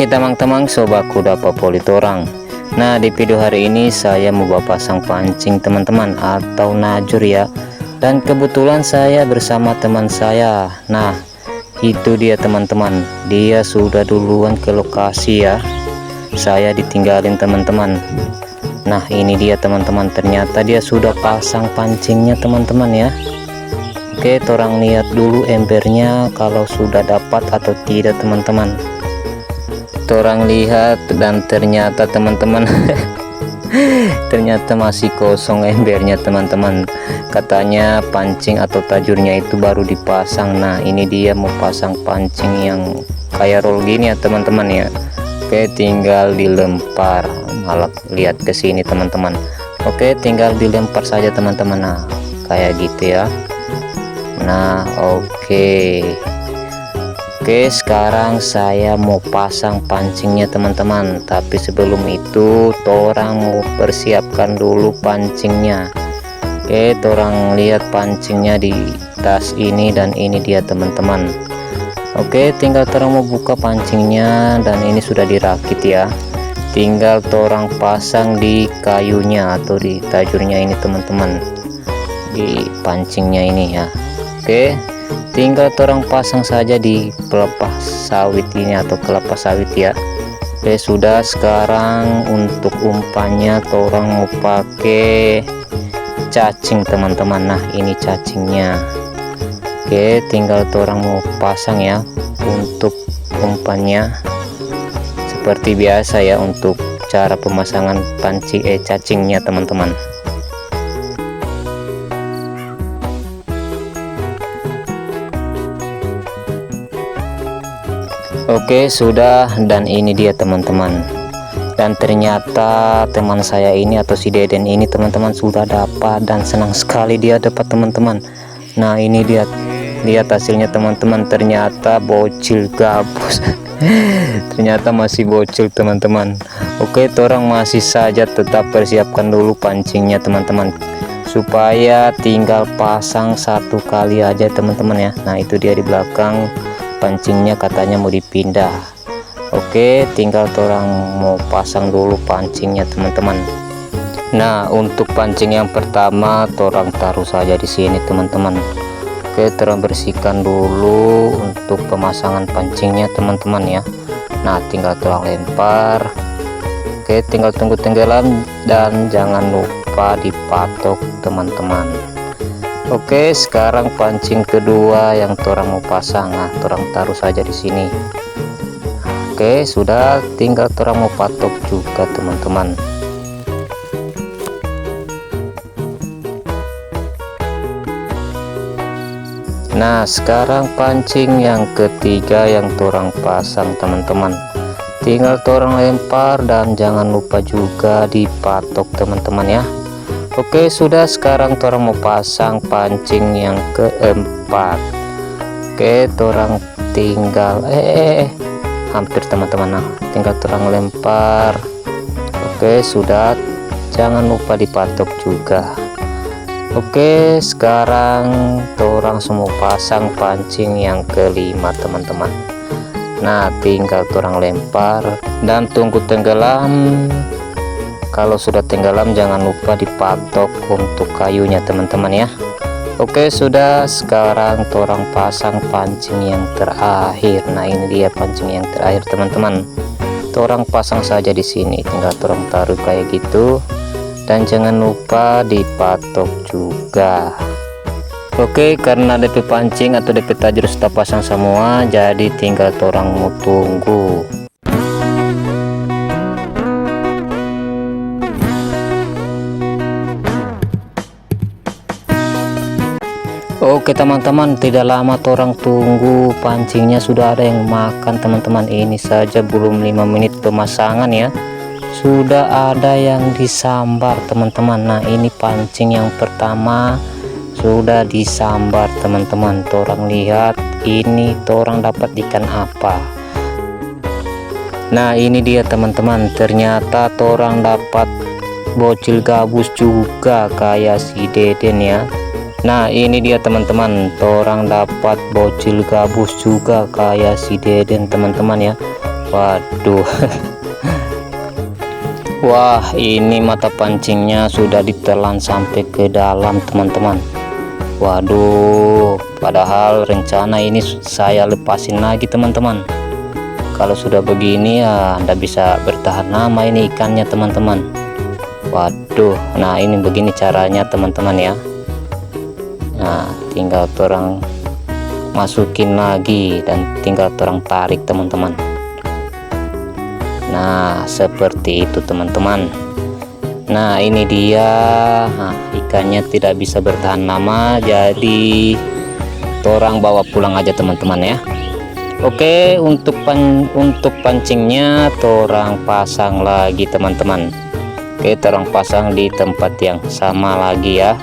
Oke teman-teman, sobat kuda favorit orang. Nah, di video hari ini saya mau pasang pancing teman-teman, atau najur ya. Dan kebetulan saya bersama teman saya. Nah, itu dia teman-teman, dia sudah duluan ke lokasi ya. Saya ditinggalin teman-teman. Nah, ini dia teman-teman, ternyata dia sudah pasang pancingnya teman-teman ya. Oke, orang lihat dulu embernya kalau sudah dapat atau tidak teman-teman. Orang lihat dan ternyata teman-teman ternyata masih kosong embernya teman-teman. Katanya pancing atau tajurnya itu baru dipasang. Nah, ini dia mau pasang pancing yang kayak roll gini ya teman-teman ya. Oke, tinggal dilempar. Malah lihat ke sini teman-teman. Oke, tinggal dilempar saja teman-teman. Nah, kayak gitu ya. Nah, oke, sekarang saya mau pasang pancingnya teman-teman. Tapi sebelum itu orang mau persiapkan dulu pancingnya. Oke, orang lihat pancingnya di tas ini, dan ini dia teman-teman. Oke, tinggal orang mau buka pancingnya, dan ini sudah dirakit ya. Tinggal orang pasang di kayunya atau di tajurnya ini teman-teman, di pancingnya ini ya. Oke, tinggal orang pasang saja di pelepah sawit ini atau kelapa sawit ya. Oke, sudah. Sekarang untuk umpannya orang mau pakai cacing teman-teman. Nah, ini cacingnya. Oke, tinggal orang mau pasang ya. Untuk umpannya seperti biasa ya, untuk cara pemasangan cacingnya teman-teman. Oke, sudah, dan ini dia teman-teman. Dan ternyata teman saya ini atau si Deden ini teman-teman sudah dapat, dan senang sekali dia dapat teman-teman. Nah, ini dia, lihat hasilnya teman-teman, ternyata bocil gabus. Ternyata masih bocil teman-teman. Oke, orang masih saja tetap persiapkan dulu pancingnya teman-teman, supaya tinggal pasang satu kali aja teman-teman ya. Nah, itu dia di belakang pancingnya, katanya mau dipindah. Oke, tinggal orang mau pasang dulu pancingnya teman-teman. Nah, untuk pancing yang pertama orang taruh saja di sini teman-teman. Oke, orang bersihkan dulu untuk pemasangan pancingnya teman-teman ya. Nah, tinggal orang lempar. Oke, tinggal tunggu tenggelam, dan jangan lupa dipatok teman-teman. Oke, sekarang pancing kedua yang orang mau pasang. Nah, orang taruh saja di sini. Oke, sudah, tinggal orang mau patok juga teman-teman. Nah, sekarang pancing yang ketiga yang orang pasang teman-teman. Tinggal orang lempar, dan jangan lupa juga dipatok teman-teman ya. Oke, sudah. Sekarang orang mau pasang pancing yang keempat. Oke, orang tinggal hampir teman-teman. Nah, tinggal orang lempar. Oke, sudah, jangan lupa dipatok juga. Oke, sekarang orang semua pasang pancing yang kelima teman-teman. Nah, tinggal orang lempar dan tunggu tenggelam. Kalau sudah tenggelam, jangan lupa dipatok untuk kayunya teman-teman ya. Oke, sudah. Sekarang orang pasang pancing yang terakhir. Nah, ini dia pancing yang terakhir teman-teman. Orang pasang saja di sini, tinggal orang taruh kayak gitu, dan jangan lupa dipatok juga. Oke, karena DP pancing atau DP tajur sudah pasang semua, jadi tinggal orang mau tunggu. Oke teman-teman, tidak lama orang tunggu, pancingnya sudah ada yang makan teman-teman. Ini saja belum 5 menit pemasangan ya, sudah ada yang disambar teman-teman. Nah, ini pancing yang pertama sudah disambar teman-teman. Orang lihat ini orang dapat ikan apa. Nah, ini dia teman-teman, ternyata orang dapat bocil gabus juga kayak si Deden ya. Nah, ini dia teman-teman, orang dapat bocil gabus juga kayak si Deden teman-teman ya. Waduh. Wah, ini mata pancingnya sudah ditelan sampai ke dalam teman-teman. Waduh, padahal rencana ini saya lepasin lagi teman-teman. Kalau sudah begini ya Anda bisa bertahan lama ini ikannya teman-teman. Waduh, nah ini begini caranya teman-teman ya. Nah, tinggal orang masukin lagi dan tinggal orang tarik teman-teman. Nah, seperti itu teman-teman. Nah, ini dia. Nah, ikannya tidak bisa bertahan lama, jadi orang bawa pulang aja teman-teman ya. Oke, untuk pancingnya orang pasang lagi teman-teman. Oke, orang pasang di tempat yang sama lagi ya.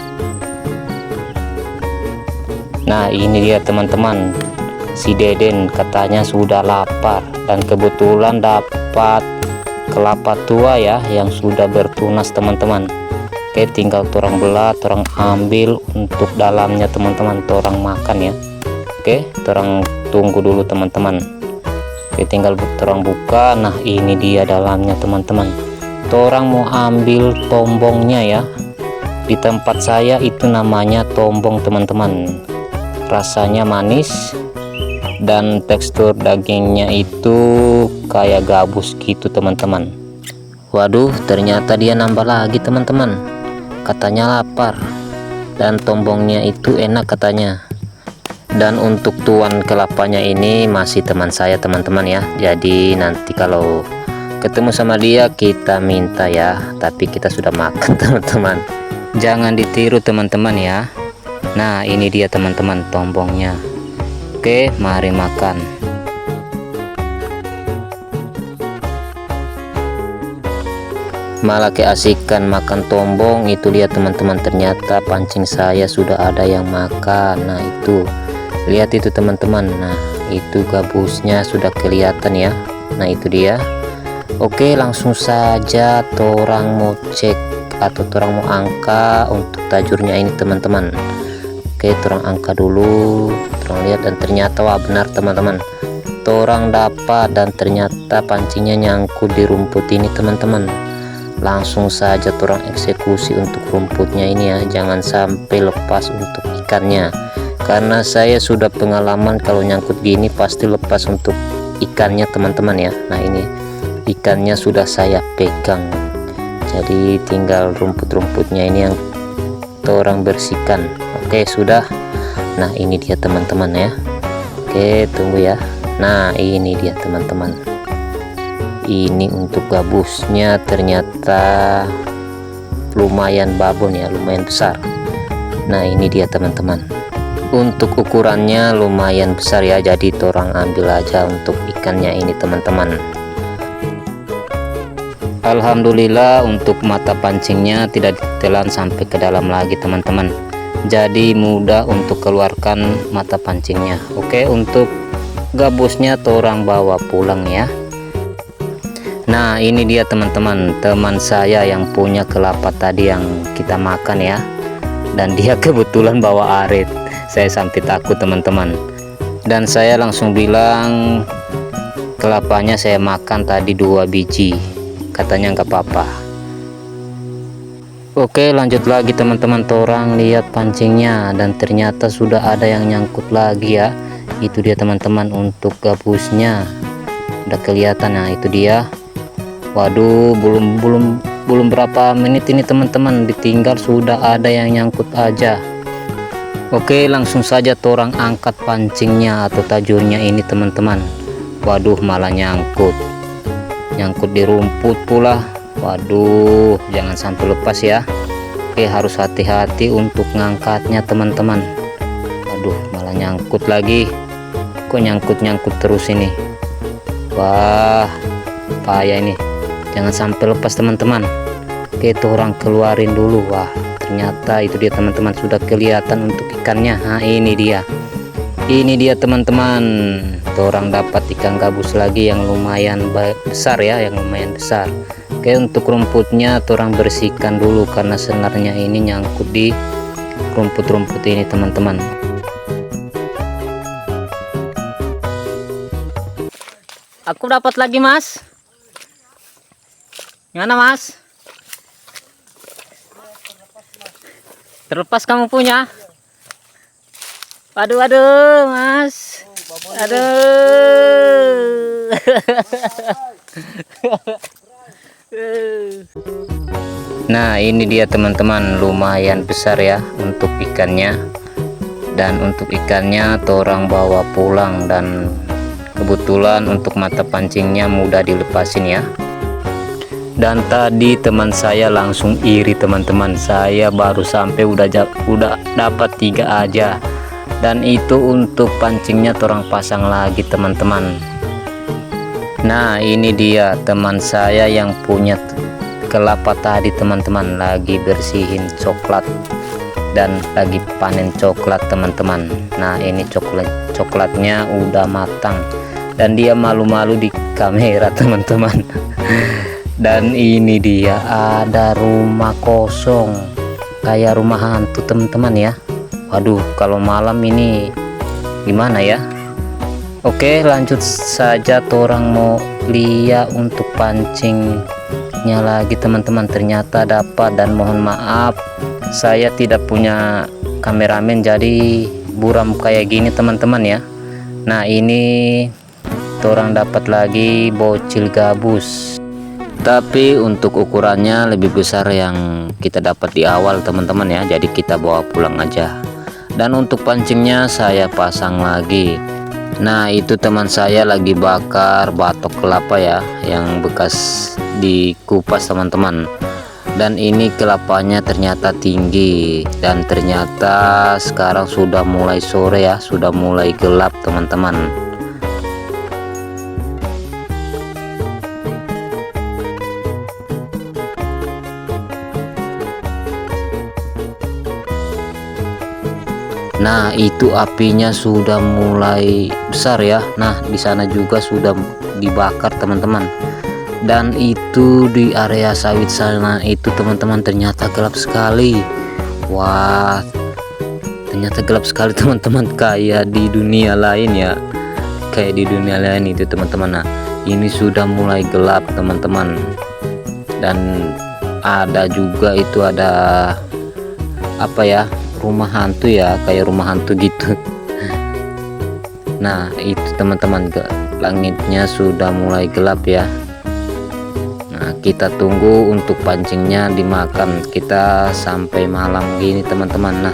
Nah, ini dia teman-teman. Si Deden katanya sudah lapar dan kebetulan dapat kelapa tua ya yang sudah bertunas teman-teman. Oke, tinggal orang belah, orang ambil untuk dalamnya teman-teman, orang makan ya. Oke, orang tunggu dulu teman-teman. Oke, tinggal orang buka. Nah, ini dia dalamnya teman-teman. Orang mau ambil tombongnya ya. Di tempat saya itu namanya tombong teman-teman. Rasanya manis dan tekstur dagingnya itu kayak gabus gitu teman-teman. Waduh, ternyata dia nambah lagi teman-teman. Katanya lapar dan tombongnya itu enak katanya. Dan untuk tuan kelapanya ini masih teman saya teman-teman ya. Jadi nanti kalau ketemu sama dia kita minta ya, tapi kita sudah makan teman-teman. Jangan ditiru teman-teman ya. Nah, ini dia teman-teman tombongnya. Oke, mari makan. Malah keasikan makan tombong itu dia teman-teman. Ternyata pancing saya sudah ada yang makan. Nah, itu lihat itu teman-teman. Nah, itu gabusnya sudah kelihatan ya. Nah, itu dia. Oke, langsung saja orang mau cek atau orang mau angka untuk tajurnya ini teman-teman. Oke, orang angka dulu, orang lihat dan ternyata wah benar teman-teman. Orang dapat dan ternyata pancingnya nyangkut di rumput ini teman-teman. Langsung saja orang eksekusi untuk rumputnya ini ya, jangan sampai lepas untuk ikannya. Karena saya sudah pengalaman kalau nyangkut gini pasti lepas untuk ikannya teman-teman ya. Nah, ini ikannya sudah saya pegang. Jadi tinggal rumput-rumputnya ini yang orang bersihkan. Oke, sudah. Nah, ini dia teman-teman ya. Oke, tunggu ya. Nah, ini dia teman-teman. Ini untuk gabusnya ternyata lumayan babon ya, lumayan besar. Nah, ini dia teman-teman. Untuk ukurannya lumayan besar ya, jadi orang ambil aja untuk ikannya ini teman-teman. Alhamdulillah untuk mata pancingnya tidak ditelan sampai ke dalam lagi teman-teman. Jadi mudah untuk keluarkan mata pancingnya. Oke, untuk gabusnya orang bawa pulang ya. Nah, ini dia teman-teman, teman saya yang punya kelapa tadi yang kita makan ya. Dan dia kebetulan bawa arit. Saya sampai takut teman-teman. Dan saya langsung bilang kelapanya saya makan tadi 2 biji. Katanya nggak apa-apa. Oke, lanjut lagi teman-teman. Orang lihat pancingnya dan ternyata sudah ada yang nyangkut lagi ya. Itu dia teman-teman untuk gabusnya. Udah kelihatan. Nah, itu dia. Waduh, belum berapa menit ini teman-teman, ditinggal sudah ada yang nyangkut aja. Oke, langsung saja orang angkat pancingnya atau tajurnya ini teman-teman. Waduh, malah nyangkut di rumput pula. Waduh, jangan sampai lepas ya. Oke, harus hati-hati untuk ngangkatnya teman-teman. Waduh, malah nyangkut lagi. Kok nyangkut terus ini. Wah, bahaya ini, jangan sampai lepas teman-teman. Oke, itu orang keluarin dulu. Wah, ternyata itu dia teman-teman, sudah kelihatan untuk ikannya. Nah, ini dia teman-teman. Orang dapat ikan gabus lagi yang lumayan besar ya, yang lumayan besar. Oke, untuk rumputnya orang bersihkan dulu karena senarnya ini nyangkut di rumput-rumput ini teman-teman. Aku dapat lagi, Mas. Gimana, Mas? Terlepas kamu punya? Waduh, waduh, Mas. Aduh. Nah, ini dia teman-teman, lumayan besar ya untuk ikannya. Dan untuk ikannya torang bawa pulang, dan kebetulan untuk mata pancingnya mudah dilepasin ya. Dan tadi teman saya langsung iri teman-teman, saya baru sampai udah dapat 3 aja. Dan itu untuk pancingnya torang pasang lagi teman-teman. Nah, ini dia teman saya yang punya kelapa tadi teman-teman, lagi bersihin coklat dan lagi panen coklat teman-teman. Nah, ini coklatnya udah matang dan dia malu-malu di kamera teman-teman. Dan ini dia, ada rumah kosong kayak rumah hantu teman-teman ya. Waduh, kalau malam ini gimana ya? Oke, lanjut saja, torang mau lihat untuk pancingnya lagi teman-teman. Ternyata dapat, dan mohon maaf saya tidak punya kameramen jadi buram kayak gini teman-teman ya. Nah, ini torang dapat lagi bocil gabus, tapi untuk ukurannya lebih besar yang kita dapat di awal teman-teman ya, jadi kita bawa pulang aja. Dan untuk pancingnya saya pasang lagi. Nah, itu teman saya lagi bakar batok kelapa ya, yang bekas dikupas teman-teman. Dan ini kelapanya ternyata tinggi, dan ternyata sekarang sudah mulai sore ya, sudah mulai gelap teman-teman. Nah, itu apinya sudah mulai besar ya. Nah, di sana juga sudah dibakar teman-teman. Dan itu di area sawit sana itu teman-teman ternyata gelap sekali. Wah, ternyata gelap sekali teman-teman, kayak di dunia lain ya. Kayak di dunia lain itu teman-teman. Nah, ini sudah mulai gelap teman-teman. Dan ada juga itu, ada apa ya, rumah hantu ya, kayak rumah hantu gitu. Nah, itu teman-teman, langitnya sudah mulai gelap ya. Nah, kita tunggu untuk pancingnya dimakan, kita sampai malam gini teman-teman. Nah,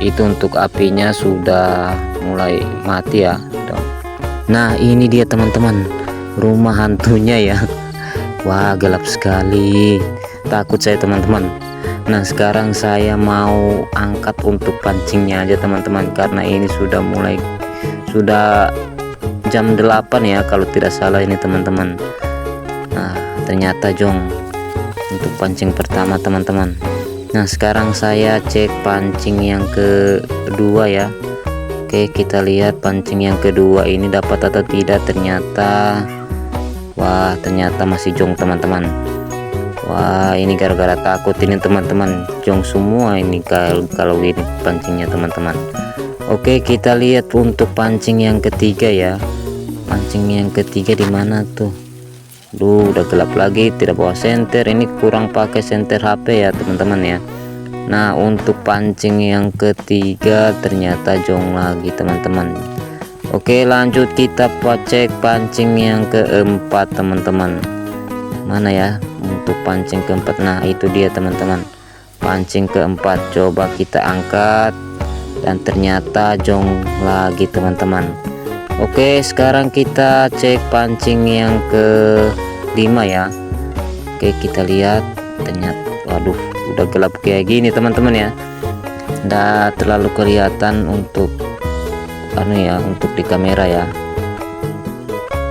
itu untuk apinya sudah mulai mati ya. Nah, ini dia teman-teman, rumah hantunya ya. Wah, gelap sekali, takut saya teman-teman. Nah, sekarang saya mau angkat untuk pancingnya aja teman-teman, karena ini sudah jam 8 ya kalau tidak salah ini teman-teman. Nah, ternyata jong untuk pancing pertama teman-teman. Nah, sekarang saya cek pancing yang kedua ya. Oke, kita lihat pancing yang kedua ini dapat atau tidak. Ternyata, wah, ternyata masih jong teman-teman. Wah, ini gara-gara takut ini teman-teman, jong semua ini kalau ini pancingnya teman-teman. Oke, kita lihat untuk pancing yang ketiga ya. Pancing yang ketiga di mana tuh? Duh, udah gelap lagi, tidak bawa senter. Ini kurang pakai senter HP ya teman-teman ya. Nah, untuk pancing yang ketiga ternyata jong lagi teman-teman. Oke, lanjut kita cek pancing yang keempat teman-teman. Mana ya untuk pancing keempat? Nah, itu dia teman-teman, pancing keempat. Coba kita angkat, dan ternyata jong lagi teman-teman. Oke, sekarang kita cek pancing yang kelima ya. Oke, kita lihat, ternyata waduh, udah gelap kayak gini teman-teman ya, nggak terlalu kelihatan untuk untuk di kamera ya,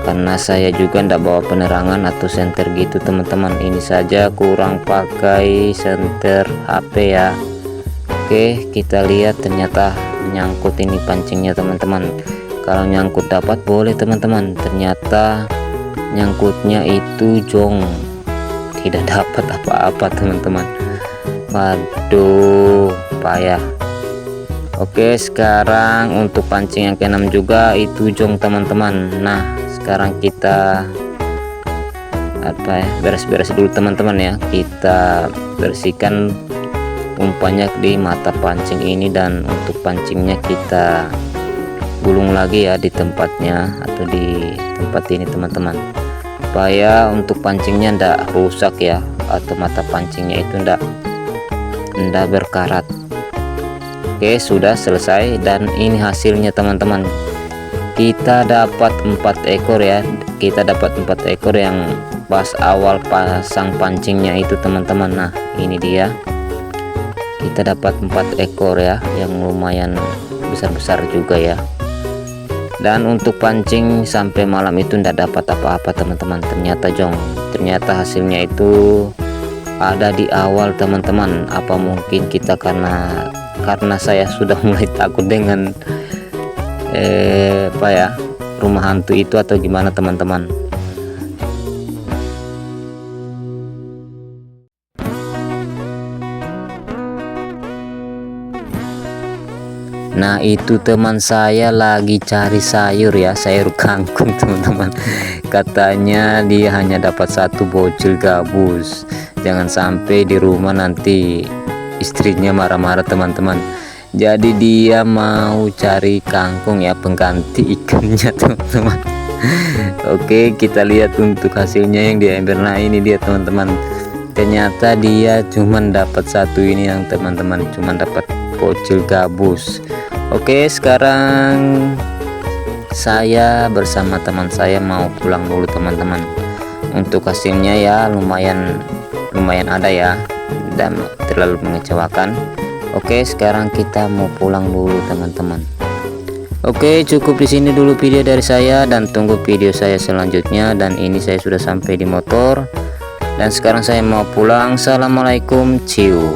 karena saya juga ndak bawa penerangan atau senter gitu teman-teman. Ini saja kurang pakai senter HP ya. Oke, kita lihat, ternyata nyangkut ini pancingnya teman-teman. Kalau nyangkut dapat boleh teman-teman, ternyata nyangkutnya itu jong, tidak dapat apa-apa teman-teman. Waduh, payah. Oke, sekarang untuk pancing yang keenam juga itu jong teman-teman. Nah, sekarang kita beres-beres dulu teman-teman ya. Kita bersihkan umpannya di mata pancing ini, dan untuk pancingnya kita gulung lagi ya di tempatnya atau di tempat ini teman-teman, supaya untuk pancingnya ndak rusak ya, atau mata pancingnya itu ndak berkarat. Oke, sudah selesai, dan ini hasilnya teman-teman. Kita dapat 4 ekor ya, kita dapat 4 ekor yang pas awal pasang pancingnya itu teman-teman. Nah ini dia, kita dapat 4 ekor ya, yang lumayan besar-besar juga ya. Dan untuk pancing sampai malam itu ndak dapat apa-apa teman-teman. Ternyata hasilnya itu ada di awal teman-teman. Apa mungkin kita karena saya sudah mulai takut dengan rumah hantu itu, atau gimana teman-teman. Nah itu teman saya lagi cari sayur ya, sayur kangkung teman-teman. Katanya dia hanya dapat 1 bocil gabus. Jangan sampai di rumah nanti istrinya marah-marah teman-teman. Jadi dia mau cari kangkung ya, pengganti ikannya teman-teman. Oke, kita lihat untuk hasilnya yang dia ambil. Nah ini dia teman-teman, ternyata dia cuman dapat 1 ini yang teman-teman, cuman dapat bocil gabus. Oke, sekarang saya bersama teman saya mau pulang dulu teman-teman. Untuk hasilnya ya lumayan ada ya, dan terlalu mengecewakan. Oke, sekarang kita mau pulang dulu teman-teman. Oke, cukup di sini dulu video dari saya, dan tunggu video saya selanjutnya. Dan ini saya sudah sampai di motor, dan sekarang saya mau pulang. Assalamualaikum, ciu.